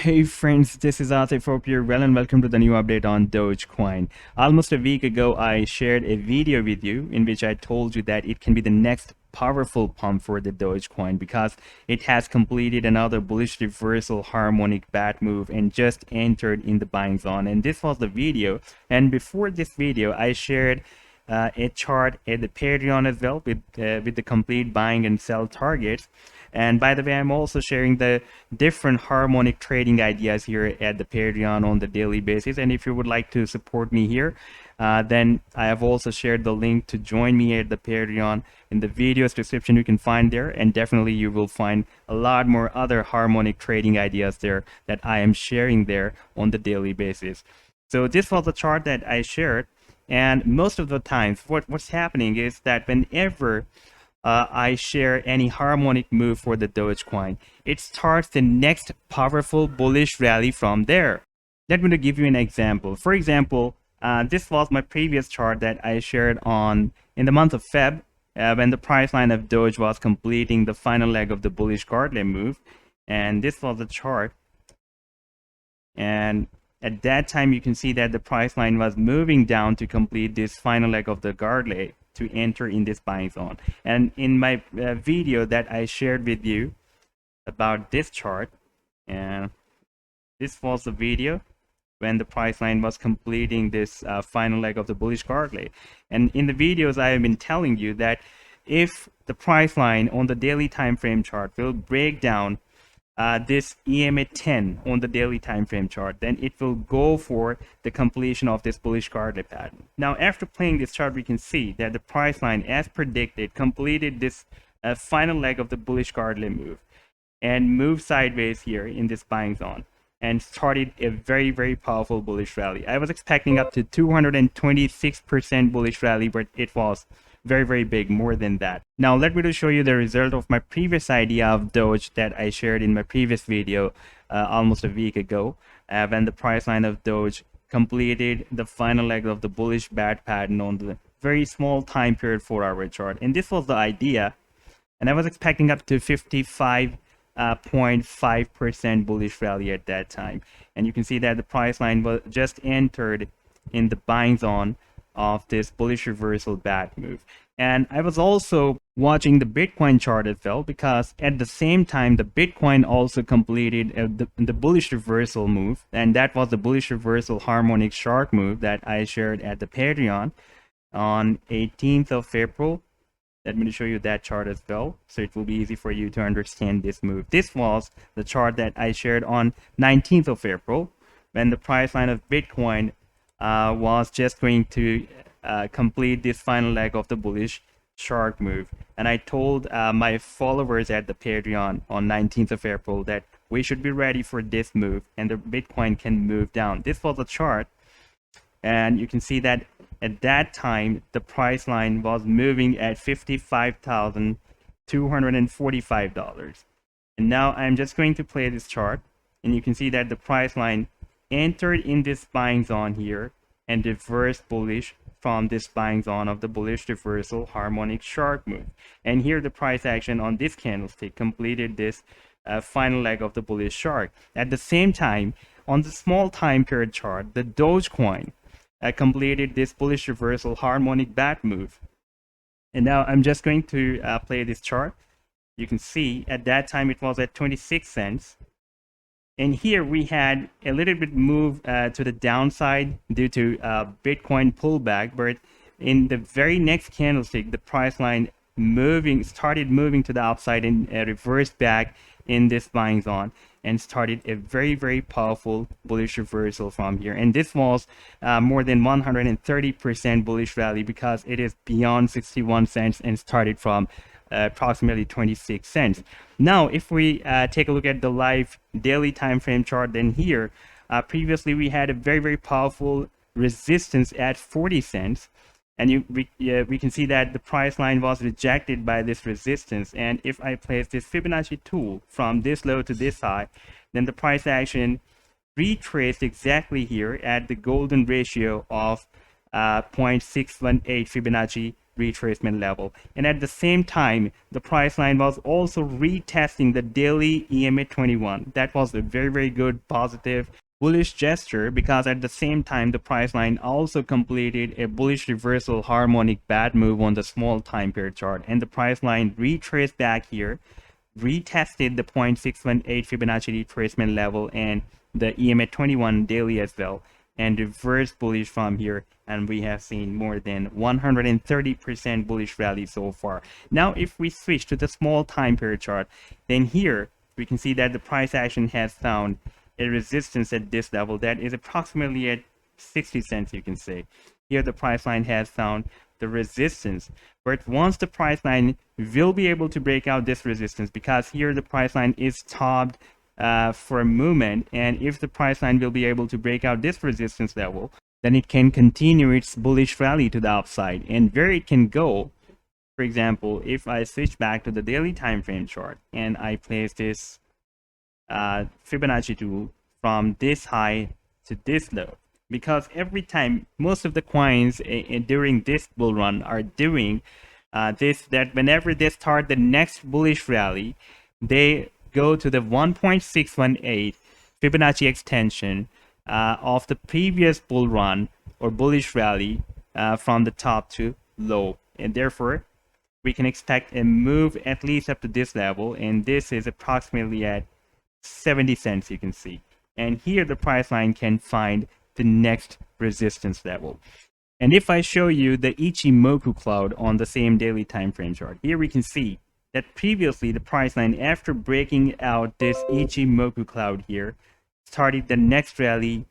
Hey friends, this is Atif. Hope you're well and welcome to the new update on Dogecoin. Almost a week ago, I shared a video with you in which I told you that it can be the next powerful pump for the Dogecoin because it has completed another bullish reversal harmonic bat move and just entered in the buying zone. And this was the video. And before this video, I shared a chart at the Patreon as well with the complete buying and sell targets. And by the way, I'm also sharing the different harmonic trading ideas here at the Patreon on the daily basis. And if you would like to support me here, then I have also shared the link to join me at the Patreon in the video's description. You can find there, and definitely you will find a lot more other harmonic trading ideas there that I am sharing there on the daily basis. So this was the chart that I shared. And most of the times, what's happening is that whenever I share any harmonic move for the Dogecoin, it starts the next powerful bullish rally from there. Let me give you an example. For example, this was my previous chart that I shared in the month of Feb, when the price line of Doge was completing the final leg of the bullish gardley move. And this was the chart. And at that time, you can see that the price line was moving down to complete this final leg of the gardley to enter in this buying zone. And in my video that I shared with you about this chart, and this was the video when the price line was completing this final leg of the bullish gardley. And in the videos, I have been telling you that if the price line on the daily time frame chart will break down this EMA 10 on the daily time frame chart, then it will go for the completion of this bullish gardley pattern. Now, after playing this chart, we can see that the price line, as predicted, completed this final leg of the bullish gardley move and moved sideways here in this buying zone and started a very powerful bullish rally. I was expecting up to 226% bullish rally, but it was very big, more than that. Now let me just show you the result of my previous idea of Doge that I shared in my previous video almost a week ago, when the price line of Doge completed the final leg of the bullish bat pattern on the very small time period 4-hour chart. And this was the idea, and I was expecting up to 55.5% bullish rally at that time. And you can see that the price line was just entered in the buying zone of this bullish reversal bat move. And I was also watching the Bitcoin chart as well, because at the same time the Bitcoin also completed the bullish reversal move, and that was the bullish reversal harmonic shark move that I shared at the Patreon on 18th of April. Let me show you that chart as well, so it will be easy for you to understand this move. This was the chart that I shared on 19th of April, when the price line of Bitcoin was just going to complete this final leg of the bullish shark move. And I told my followers at the Patreon on 19th of April that we should be ready for this move and the Bitcoin can move down. This was a chart, and you can see that at that time the price line was moving at $55,245. And now I'm just going to play this chart, and you can see that the price line entered in this buying zone here and reversed bullish from this buying zone of the bullish reversal harmonic shark move. And here the price action on this candlestick completed this final leg of the bullish shark. At the same time, on the small time period chart, the Dogecoin completed this bullish reversal harmonic bat move. And now I'm just going to play this chart. You can see at that time it was at 26 cents. And here we had a little bit move to the downside due to Bitcoin pullback, but in the very next candlestick, the price line started moving to the upside and reversed back in this buying zone and started a very powerful bullish reversal from here. And this was more than 130% bullish rally, because it is beyond 61 cents and started from approximately 26 cents. Now, if we take a look at the live daily time frame chart, then here previously we had a very powerful resistance at 40 cents, and we can see that the price line was rejected by this resistance. And if I place this Fibonacci tool from this low to this high, then the price action retraced exactly here at the golden ratio of 0.618 Fibonacci retracement level. And at the same time, the price line was also retesting the daily EMA 21. That was a very good positive bullish gesture, because at the same time the price line also completed a bullish reversal harmonic bad move on the small time period chart, and the price line retraced back here, retested the 0.618 Fibonacci retracement level and the EMA 21 daily as well, and reversed bullish from here, and we have seen more than 130% bullish rally so far. Now if we switch to the small time period chart, then here we can see that the price action has found a resistance at this level that is approximately at 60 cents, you can say. Here the price line has found the resistance, but once the price line will be able to break out this resistance, because here the price line is topped for a movement, and if the price line will be able to break out this resistance level, then it can continue its bullish rally to the upside. And where it can go, for example, if I switch back to the daily time frame chart and I place this Fibonacci tool from this high to this low, because every time most of the coins during this bull run are doing that whenever they start the next bullish rally, they go to the 1.618 Fibonacci extension of the previous bull run or bullish rally from the top to low, and therefore we can expect a move at least up to this level, and this is approximately at 70 cents, you can see. And here the price line can find the next resistance level. And if I show you the Ichimoku cloud on the same daily time frame chart, here we can see that previously the price line, after breaking out this Ichimoku cloud here, started the next rally.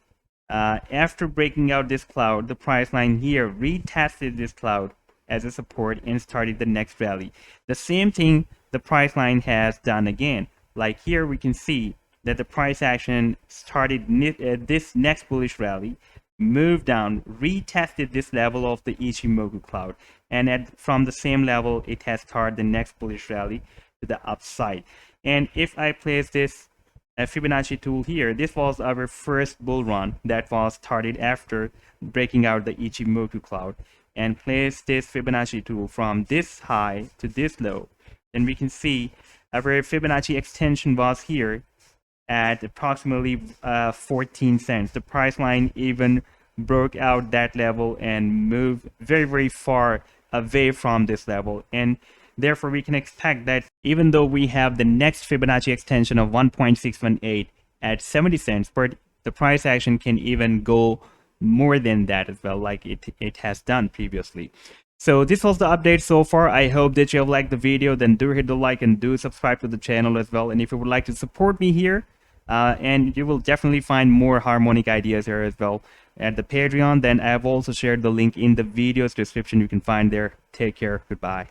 After breaking out this cloud, the price line here retested this cloud as a support and started the next rally. The same thing the price line has done again. Like here we can see that the price action started this next bullish rally, moved down, retested this level of the Ichimoku cloud, and from the same level it has started the next bullish rally to the upside. And if I place this Fibonacci tool here, this was our first bull run that was started after breaking out the Ichimoku cloud, and place this Fibonacci tool from this high to this low, then we can see our Fibonacci extension was here at approximately 14 cents. The price line even broke out that level and moved very far away from this level, and therefore we can expect that even though we have the next Fibonacci extension of 1.618 at 70 cents, but the price action can even go more than that as well, like it has done previously. So this was the update so far. I hope that you have liked the video. Then do hit the like and do subscribe to the channel as well. And if you would like to support me here, and you will definitely find more harmonic ideas here as well at the Patreon, then I have also shared the link in the video's description. You can find there. Take care. Goodbye.